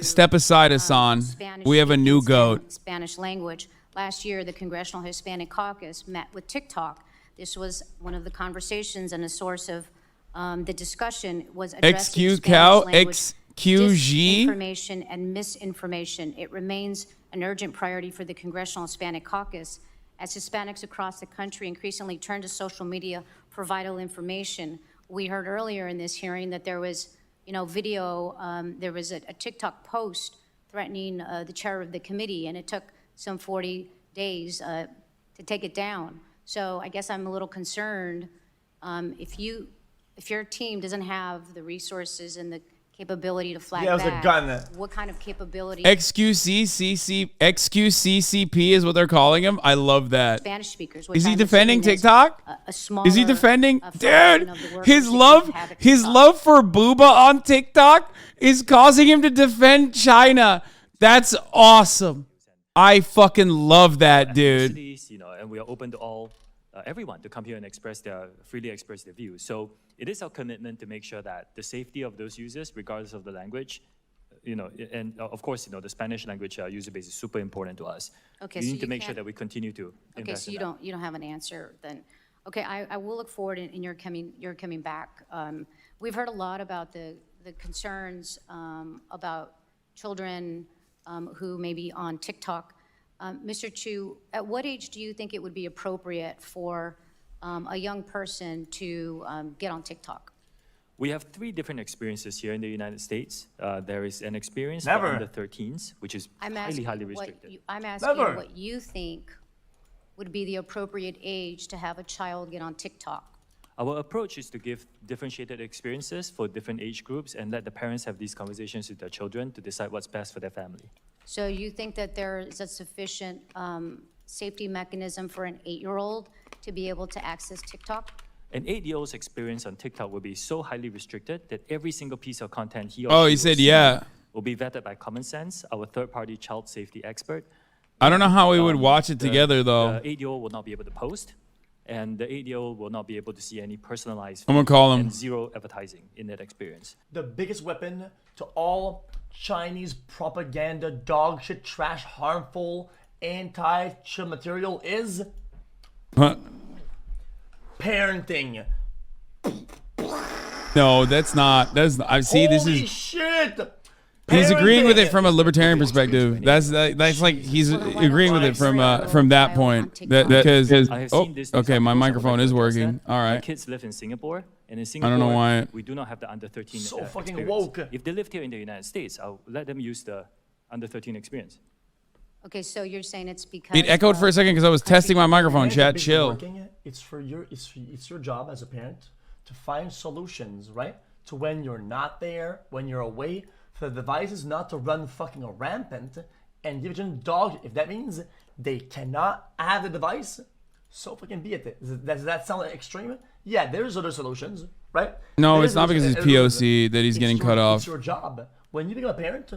step aside, Hasan. We have a new goat. Spanish language. Last year, the Congressional Hispanic Caucus met with TikTok. This was one of the conversations and a source of the discussion was addressing Spanish language XQG disinformation and misinformation. It remains an urgent priority for the Congressional Hispanic Caucus as Hispanics across the country increasingly turn to social media for vital information. We heard earlier in this hearing that there was, video. There was a TikTok post threatening the chair of the committee, and it took some 40 days to take it down. So I guess I'm a little concerned if your team doesn't have the resources and the capability to flag it was a gun. What kind of capability? XQCCP is what they're calling him. I love that. Spanish speakers. Is he defending TikTok? Is he defending? Dude, his love for Booba on TikTok is causing him to defend China. That's awesome. I fucking love that, dude. And we are open to all everyone to come here and freely express their views. So it is our commitment to make sure that the safety of those users, regardless of the language, and of course, the Spanish language user base is super important to us. Okay, we need to make sure that we continue to invest in that. Okay, so you don't have an answer then. Okay, I will look forward in your coming back. We've heard a lot about the concerns about children who may be on TikTok. Mr. Chu, at what age do you think it would be appropriate for a young person to get on TikTok? We have 3 different experiences here in the United States. There is an experience for under 13s, which is highly restricted. I'm asking what you think would be the appropriate age to have a child get on TikTok. Our approach is to give differentiated experiences for different age groups and let the parents have these conversations with their children to decide what's best for their family. So you think that there is a sufficient safety mechanism for an 8-year-old to be able to access TikTok? An 8-year-old's experience on TikTok will be so highly restricted that every single piece of content he said yeah will be vetted by Common Sense, our third-party child safety expert. I don't know how we would watch it together, though. The 8-year-old will not be able to post, and the 8-year-old will not be able to see any personalized I'm gonna call him. And zero advertising in that experience. The biggest weapon to all Chinese propaganda, dog shit, trash, harmful, anti-chill material is parenting. No, that's not. I see. This Holy is shit. He's agreeing with it from a libertarian perspective. That's like he's agreeing with it from that point. Because okay, my microphone is working. All right. My kids live in Singapore, and in Singapore, I don't know why we do not have the under 13. So fucking experience. woke. If they lived here in the United States, I'll let them use the under 13 experience. Okay, so you're saying it's because it echoed for a second because I was testing my microphone. Chat, chill. It's your job as a parent to find solutions, right? To when you're not there, when you're away. For the devices not to run fucking rampant and give them dog. If that means they cannot have the device, so fucking be it. Does that sound extreme? Yeah, there's other solutions, right? No, it's not because it's POC that he's getting cut off. It's your job. When you become a parent,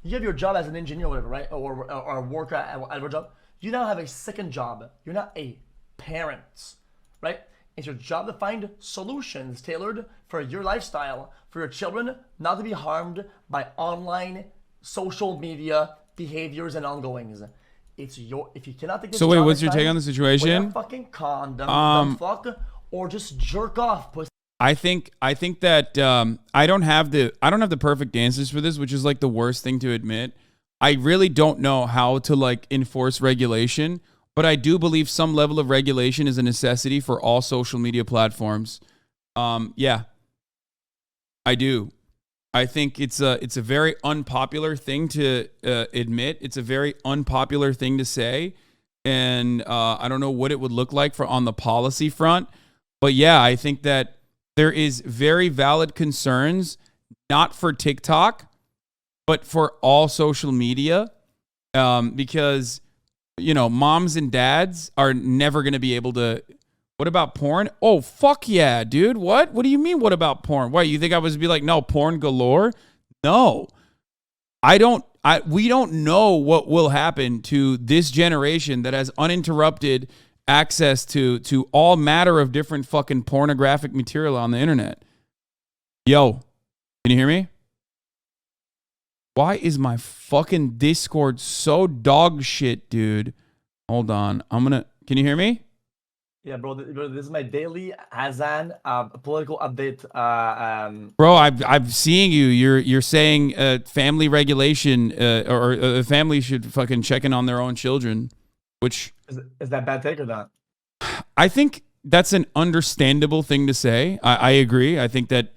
you have your job as an engineer or whatever, right? Or a worker at a job. You now have a second job. You're not a parent, right? It's your job to find solutions tailored for your lifestyle, for your children not to be harmed by online social media behaviors and ongoings. If you cannot take this So wait, job what's your next take time, on the situation? wear a fucking condom, fuck, or just jerk off, pussy. I think that I don't have the perfect answers for this, which is like the worst thing to admit. I really don't know how to like enforce regulation. But I do believe some level of regulation is a necessity for all social media platforms. Yeah, I do. I think it's a very unpopular thing to admit. It's a very unpopular thing to say. And I don't know what it would look like on the policy front. But yeah, I think that there is very valid concerns, not for TikTok, but for all social media. Because moms and dads are never going to be able to. What about porn? Oh, fuck yeah, dude. What? What do you mean, what about porn? What, you think I was be like, no, porn galore? No. We don't know what will happen to this generation that has uninterrupted access to all matter of different fucking pornographic material on the internet. Yo, can you hear me? Why is my fucking Discord so dog shit, dude? Hold on. Can you hear me? Yeah, bro, this is my daily Hasan political update. Bro, I'm seeing you. You're saying family regulation or a family should fucking check in on their own children, which Is that bad take or not? I think that's an understandable thing to say. I agree. I think that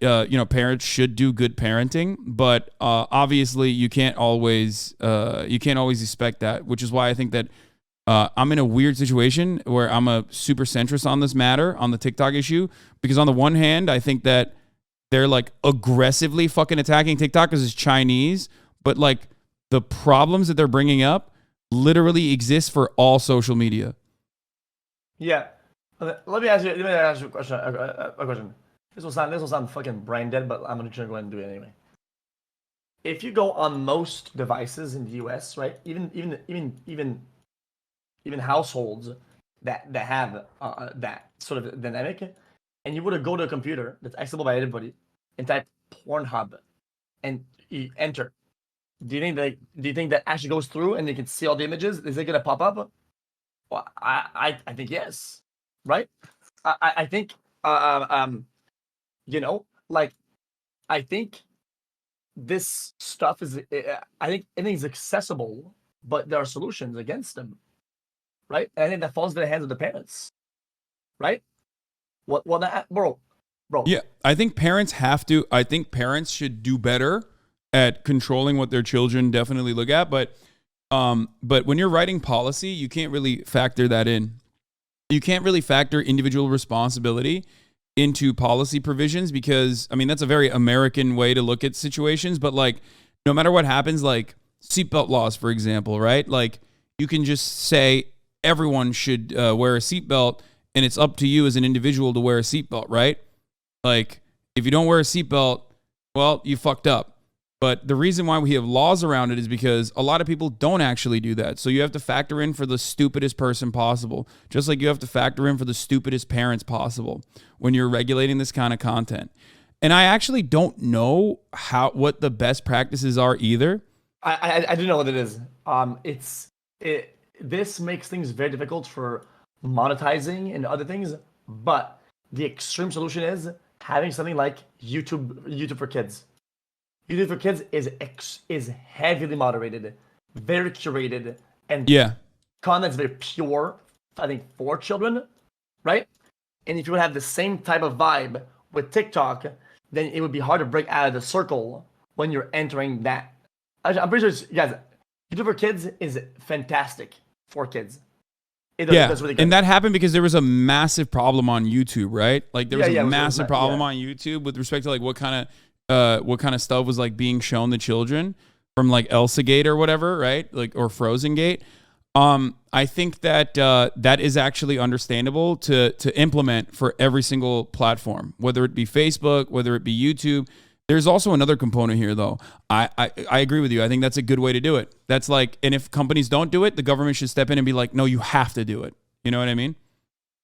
parents should do good parenting, but obviously you can't always expect that, which is why I think that I'm in a weird situation where I'm a super centrist on this matter, on the TikTok issue, because on the one hand, I think that they're like aggressively fucking attacking TikTok because it's Chinese, but like the problems that they're bringing up literally exist for all social media. Yeah. Let me ask you a question. A question. This will sound fucking brain dead, but I'm gonna go ahead and do it anyway. If you go on most devices in the US, right, even households that have that sort of dynamic, and you were to go to a computer that's accessible by anybody and type Pornhub and you enter, do you think that actually goes through and you can see all the images? Is it gonna pop up? Well, I think yes, right? I think like I think this stuff is I think anything's accessible, but there are solutions against them, right? And I think that falls into the hands of the parents, right? Bro. Yeah, I think parents should do better at controlling what their children definitely look at, but when you're writing policy, you can't really factor that in. You can't really factor individual responsibility into policy provisions because, I mean, that's a very American way to look at situations, but like, no matter what happens, like seatbelt laws, for example, right? Like, you can just say everyone should wear a seatbelt and it's up to you as an individual to wear a seatbelt, right? Like, if you don't wear a seatbelt, well, you fucked up. But the reason why we have laws around it is because a lot of people don't actually do that. So you have to factor in for the stupidest person possible, just like you have to factor in for the stupidest parents possible when you're regulating this kind of content. And I actually don't know what the best practices are either. I do know what it is. This makes things very difficult for monetizing and other things, but the extreme solution is having something like YouTube for Kids. YouTube for Kids is heavily moderated, very curated, and content's very pure, I think, for children, right? And if you would have the same type of vibe with TikTok, then it would be hard to break out of the circle when you're entering that. I'm pretty sure, guys, YouTube for Kids is fantastic for kids. It does really good. And that happened because there was a massive problem on YouTube, right? Like there was a massive problem on YouTube with respect to like what kind of stuff was like being shown to children from like Elsa Gate or whatever, right? Like, or Frozen Gate. I think that that is actually understandable to implement for every single platform, whether it be Facebook, whether it be YouTube. There's also another component here, though. I agree with you. I think that's a good way to do it. That's like, and if companies don't do it, the government should step in and be like, no, you have to do it. You know what I mean?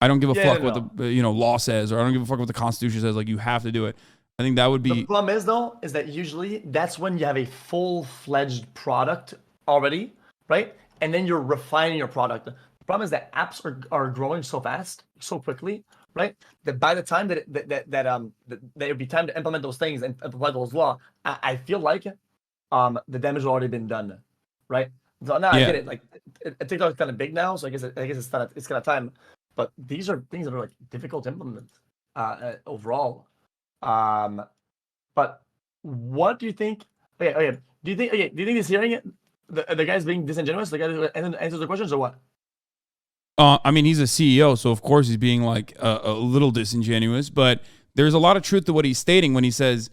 I don't give a fuck what the law says, or I don't give a fuck what the Constitution says. Like, you have to do it. I think that would be. The problem is, though, is that usually that's when you have a full-fledged product already, right? And then you're refining your product. The problem is that apps are growing so fast, so quickly, right? That by the time that it would be time to implement those things and apply those laws, I feel like the damage has already been done, right? So now I get it. Like TikTok's kind of big now, so I guess it's kind of time. But these are things that are like difficult to implement overall. But what do you think? Okay. Do you think he's hearing it? The guy's being disingenuous. The guy who answers the questions, or what? I mean, he's a CEO, so of course he's being like a little disingenuous. But there's a lot of truth to what he's stating when he says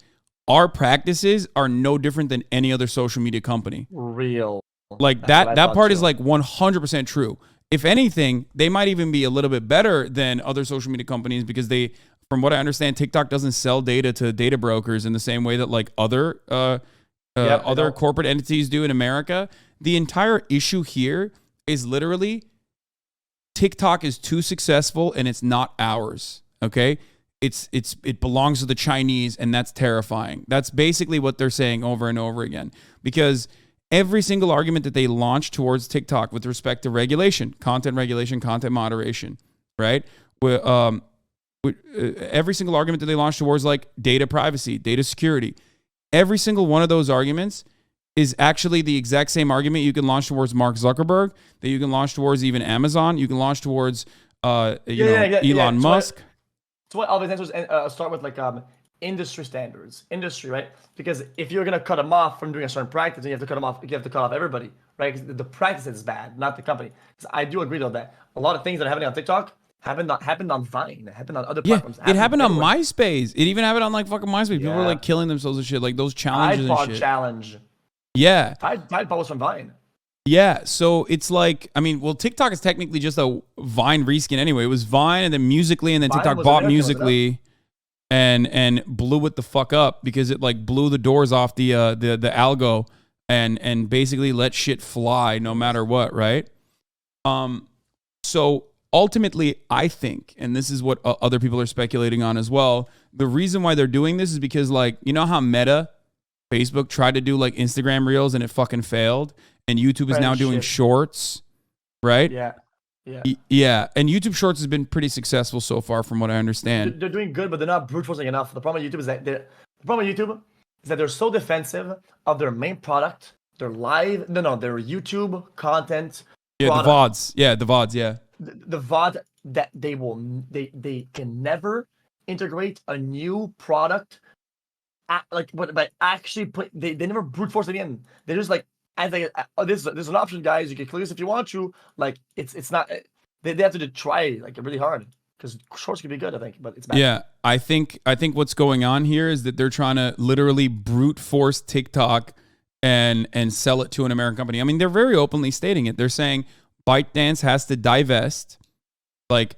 our practices are no different than any other social media company. Real. Like that part is like 100% true. If anything, they might even be a little bit better than other social media companies because they, from what I understand, TikTok doesn't sell data to data brokers in the same way that like other corporate entities do in America. The entire issue here is literally TikTok is too successful and it's not ours. Okay. It belongs to the Chinese and that's terrifying. That's basically what they're saying over and over again. because every single argument that they launched towards TikTok with respect to regulation, content moderation, right? Every single argument that they launched towards like data privacy, data security, every single one of those arguments is actually the exact same argument you can launch towards Mark Zuckerberg, that you can launch towards even Amazon, you can launch towards Elon Musk. So what all these answers start with like industry standards, right? Because if you're gonna cut them off from doing a certain practice, then you have to cut them off. You have to cut off everybody, right? Because the practice is bad, not the company. Because I do agree though that a lot of things that are happening on TikTok happened on Vine, happened on other platforms. It happened on MySpace. It even happened on like fucking MySpace. People were like killing themselves and shit, like those challenges and shit. Challenge. Yeah. Tide Pod was from Vine. Yeah, so it's like, I mean, well, TikTok is technically just a Vine reskin anyway. It was Vine and then Musical.ly, and then Vine TikTok bought Musical.ly and blew it the fuck up because it like blew the doors off the algo and basically let shit fly no matter what, right? So ultimately, I think, and this is what other people are speculating on as well, the reason why they're doing this is because, like, you know how Meta, Facebook tried to do like Instagram Reels and it fucking failed? And YouTube is now doing shorts, right? Yeah. And YouTube Shorts has been pretty successful so far, from what I understand. They're doing good, but they're not brute forcing enough. The problem with YouTube is that they're so defensive of their main product, their YouTube content. Yeah, product. the VODs. Yeah, the VODs. Yeah, the VOD that they can never integrate a new product. But actually they never brute force it in. They're just like, I think there's an option, guys. You can click this if you want to. Like it's not. They have to try like really hard because shorts can be good, I think, but it's bad. Yeah, I think what's going on here is that they're trying to literally brute force TikTok and sell it to an American company. I mean, they're very openly stating it. They're saying ByteDance has to divest, like,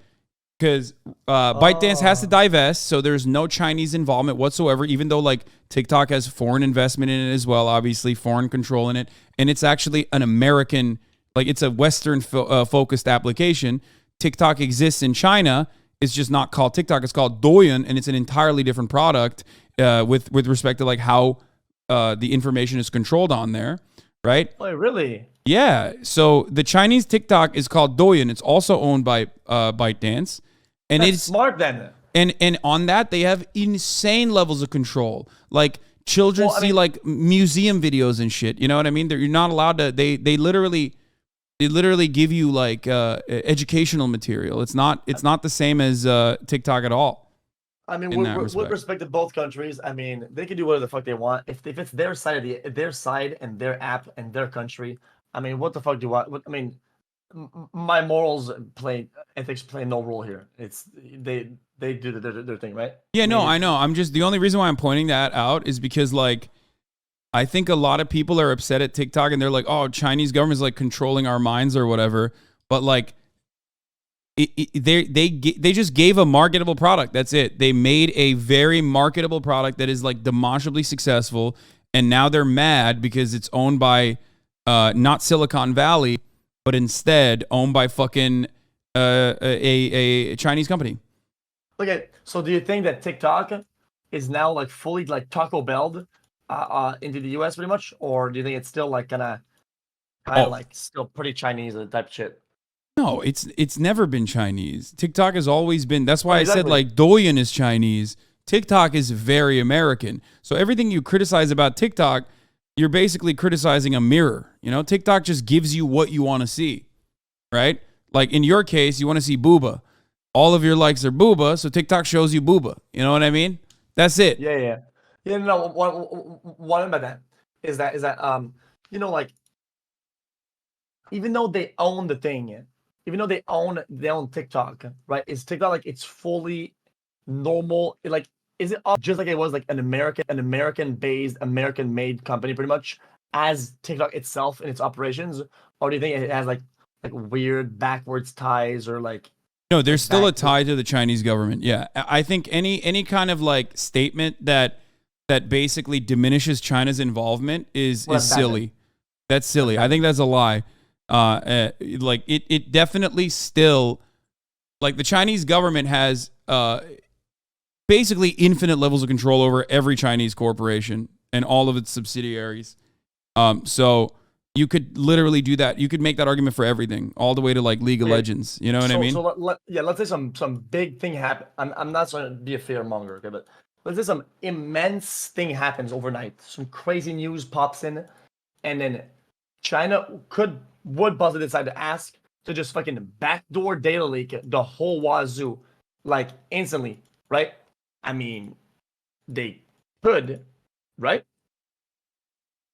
because ByteDance has to divest, so there's no Chinese involvement whatsoever, even though like TikTok has foreign investment in it as well, obviously foreign control in it, and it's actually an American, like it's a Western focused application. TikTok exists in China. It's just not called TikTok. It's called Douyin, and it's an entirely different product with respect to like how the information is controlled on there, right? Oh, really? Yeah. So the Chinese TikTok is called Douyin. It's also owned by ByteDance. And That's it's smart then. And on that they have insane levels of control. Like children see like museum videos and shit. You know what I mean? You're not allowed to. They literally give you like educational material. It's not the same as TikTok at all. I mean, with respect to both countries, I mean, they can do whatever the fuck they want. If it's their side and their app and their country, I mean, what the fuck do I? I mean, my ethics play no role here. It's they do their thing, right? Yeah, no, I know. I'm just, the only reason why I'm pointing that out is because like I think a lot of people are upset at TikTok and they're like, oh, Chinese government's like controlling our minds or whatever. But like they just gave a marketable product. That's it. They made a very marketable product that is like demonstrably successful, and now they're mad because it's owned by not Silicon Valley, but instead owned by fucking a Chinese company. Okay, so do you think that TikTok is now like fully like Taco Bell'd into the US pretty much, or do you think it's still like kind of like still pretty Chinese type of shit? No, it's never been Chinese. TikTok has always been. That's why I said like Douyin is Chinese. TikTok is very American. So everything you criticize about TikTok, you're basically criticizing a mirror. You know, TikTok just gives you what you want to see, right? Like in your case, you want to see booba. All of your likes are booba, so TikTok shows you booba. You know what I mean? That's it. Yeah. No, one about that is that you know, like, even though they own the thing, even though they own TikTok, right? Is TikTok like it's fully normal? Like, is it just like it was like an American-based, American-made company, pretty much, as TikTok itself in its operations, or do you think it has like weird backwards ties or like? No, there's still a tie to the Chinese government. Yeah, I think any kind of like statement that basically diminishes China's involvement is silly. That's silly. I think that's a lie. Like it definitely still, like, the Chinese government has basically infinite levels of control over every Chinese corporation and all of its subsidiaries. So you could literally do that. You could make that argument for everything, all the way to like League of Legends. You know what I mean? So let's say some big thing happen. I'm not trying to be a fear monger, okay, but let's say some immense thing happens overnight. Some crazy news pops in, and then China would possibly decide to ask to just fucking backdoor data leak the whole wazoo, like instantly, right? I mean, they could, right?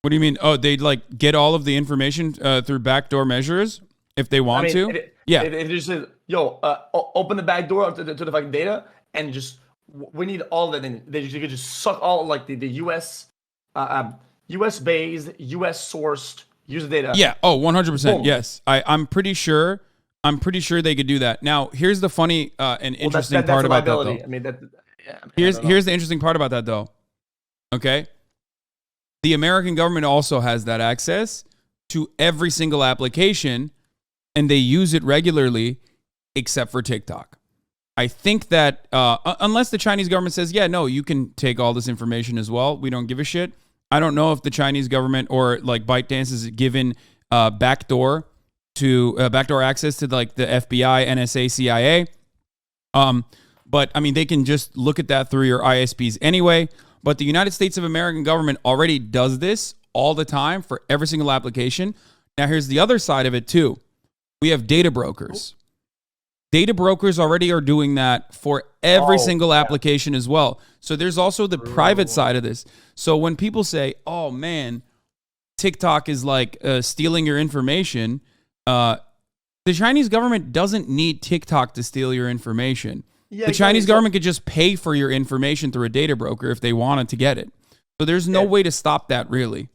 What do you mean? Oh, they'd like get all of the information through backdoor measures if they want to? Yeah. If it just says, yo, open the back door to the fucking data and just, we need all of it. And they could just suck all like the US, US based, US sourced user data. Yeah. Oh, 100%. Boom. Yes. I'm pretty sure they could do that. Now, here's the funny and interesting part about that, though. I mean, here's the interesting part about that, though. Okay. The American government also has that access to every single application, and they use it regularly, except for TikTok. I think that unless the Chinese government says, yeah, no, you can take all this information as well, we don't give a shit. I don't know if the Chinese government or like ByteDance is given backdoor access to like the FBI, NSA, CIA. But I mean, they can just look at that through your ISPs anyway. But the United States of American government already does this all the time for every single application. Now, here's the other side of it too. We have data brokers. Data brokers already are doing that for every single application as well. So there's also the private side of this. So when people say, oh man, TikTok is like stealing your information, the Chinese government doesn't need TikTok to steal your information. Yeah, the Chinese government could just pay for your information through a data broker if they wanted to get it. So there's no way to stop that, really.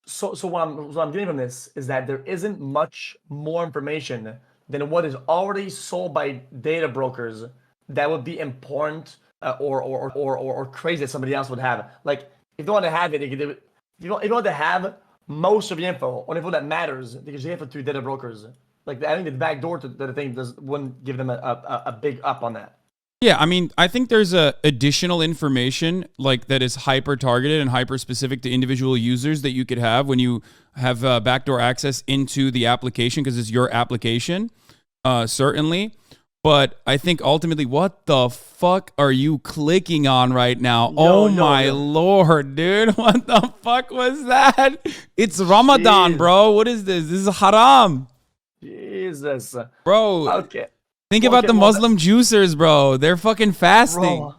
So what I'm getting from this is that there isn't much more information than what is already sold by data brokers that would be important or crazy that somebody else would have. Like, if they want to have it, if you want to have most of the info, or info that matters, they can have it through data brokers. Like, I think the back door to the thing wouldn't give them a big up on that. Yeah, I mean, I think there's additional information like that is hyper targeted and hyper specific to individual users that you could have when you have backdoor access into the application because it's your application, certainly. But I think ultimately, what the fuck are you clicking on right now? My Lord, dude. What the fuck was that? It's Ramadan, bro. What is this? This is haram. Jesus. Bro. Okay. Think about the Muslim juicers, bro. They're fucking fasting.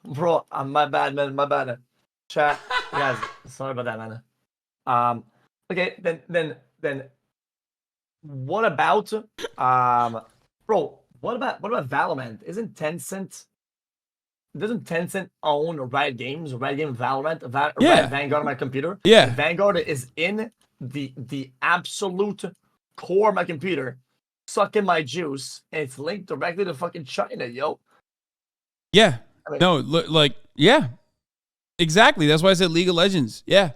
Bro, my bad, man. My bad. Chat, guys, sorry about that, man. Okay, then, what about, bro? What about Valorant? Doesn't Tencent own Riot Games? Riot Games Valorant, Riot Vanguard on my computer. Yeah, Vanguard is in the absolute core of my computer. Sucking my juice, and it's linked directly to fucking China, yo. Yeah. I mean, yeah. Exactly. That's why I said League of Legends. Yeah.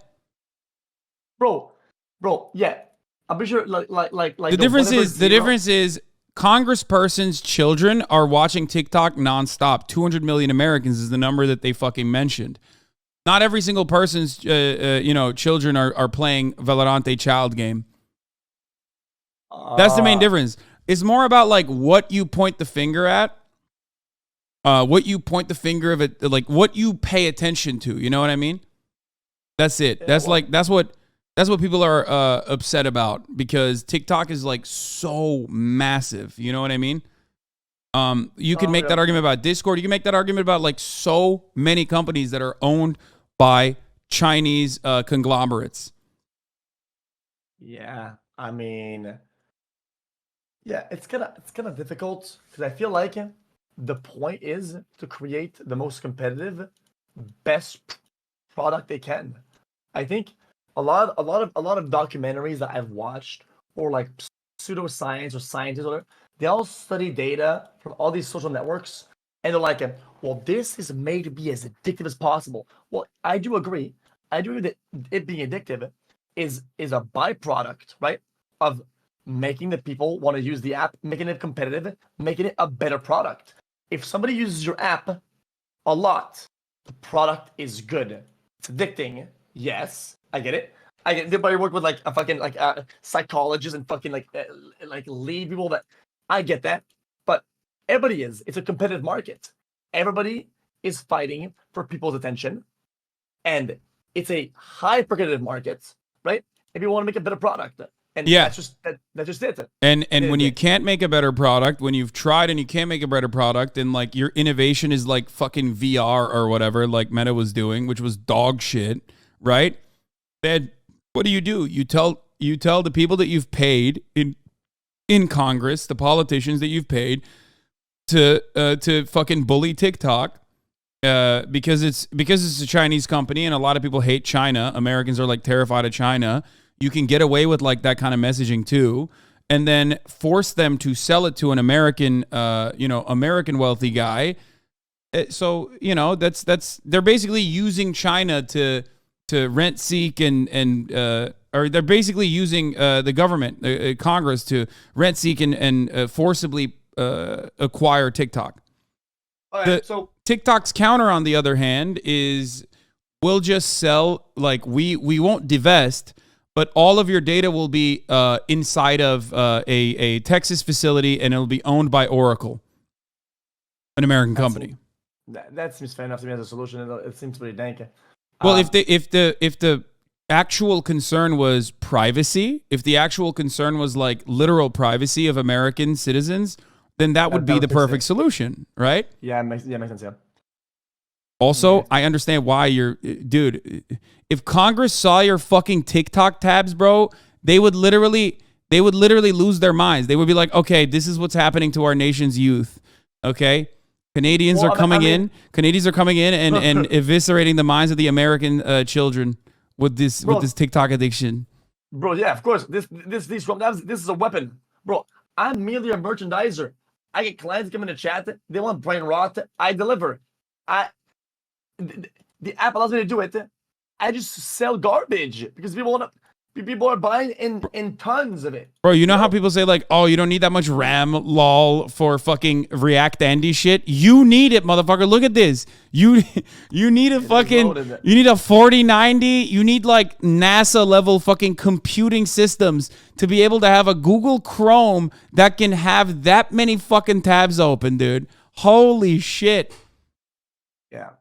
Bro, yeah. I'm pretty sure, like. The difference is congresspersons' children are watching TikTok nonstop. 200 million Americans is the number that they fucking mentioned. Not every single person's, children are playing Valorante child game. That's the main difference. It's more about like what you point the finger at, what you point the finger of it, like what you pay attention to. You know what I mean? That's it. Yeah, that's what people are upset about because TikTok is like so massive. You know what I mean? You can make that argument about Discord. You can make that argument about like so many companies that are owned by Chinese conglomerates. Yeah, I mean. Yeah, it's kind of difficult because I feel like the point is to create the most competitive, best product they can. I think a lot of documentaries that I've watched or like pseudoscience or scientists or whatever, they all study data from all these social networks and they're like, well, this is made to be as addictive as possible. Well, I do agree. I do agree that it being addictive is a byproduct, right, of making the people want to use the app, making it competitive, making it a better product. If somebody uses your app a lot, the product is good. It's addicting. Yes, I get it. I get everybody work with like a fucking like psychologist and fucking like lead people. That I get that, but everybody is. It's a competitive market. Everybody is fighting for people's attention, and it's a hyper-competitive market, right? If you want to make a better product, and Yeah. that's just it. And when you can't make a better product, when you've tried and you can't make a better product, and like your innovation is like fucking VR or whatever, like Meta was doing, which was dog shit, right? Then what do? You tell the people that you've paid in Congress, the politicians that you've paid to fucking bully TikTok. Because it's a Chinese company and a lot of people hate China. Americans are like terrified of China. You can get away with like that kind of messaging too, and then force them to sell it to an American, American wealthy guy. So that's they're basically using China to rent seek or they're basically using the government, Congress, to rent seek and forcibly acquire TikTok. All right, so TikTok's counter, on the other hand, is we'll just sell, like we won't divest, but all of your data will be inside of a Texas facility, and it'll be owned by Oracle, an American company. That seems fair enough to me as a solution. It seems pretty dank. Well, if the actual concern was privacy, if the actual concern was like literal privacy of American citizens, then that would be the perfect solution, right? Yeah, it makes sense. Yeah. Also, I understand why dude. If Congress saw your fucking TikTok tabs, bro, they would literally lose their minds. They would be like, okay, this is what's happening to our nation's youth. Okay, Canadians are coming in and eviscerating the minds of the American children with this TikTok addiction. Bro, yeah, of course. This is a weapon, bro. I'm merely a merchandiser. I get clients come in the chat. They want brain rot. I deliver. The app allows me to do it. I just sell garbage because people are buying in tons of it. Bro, you know how people say like, oh, you don't need that much RAM, lol, for fucking React Andy shit? You need it, motherfucker. Look at this. You need a fucking, you need a 4090. You need like NASA level fucking computing systems to be able to have a Google Chrome that can have that many fucking tabs open, dude. Holy shit. Yeah.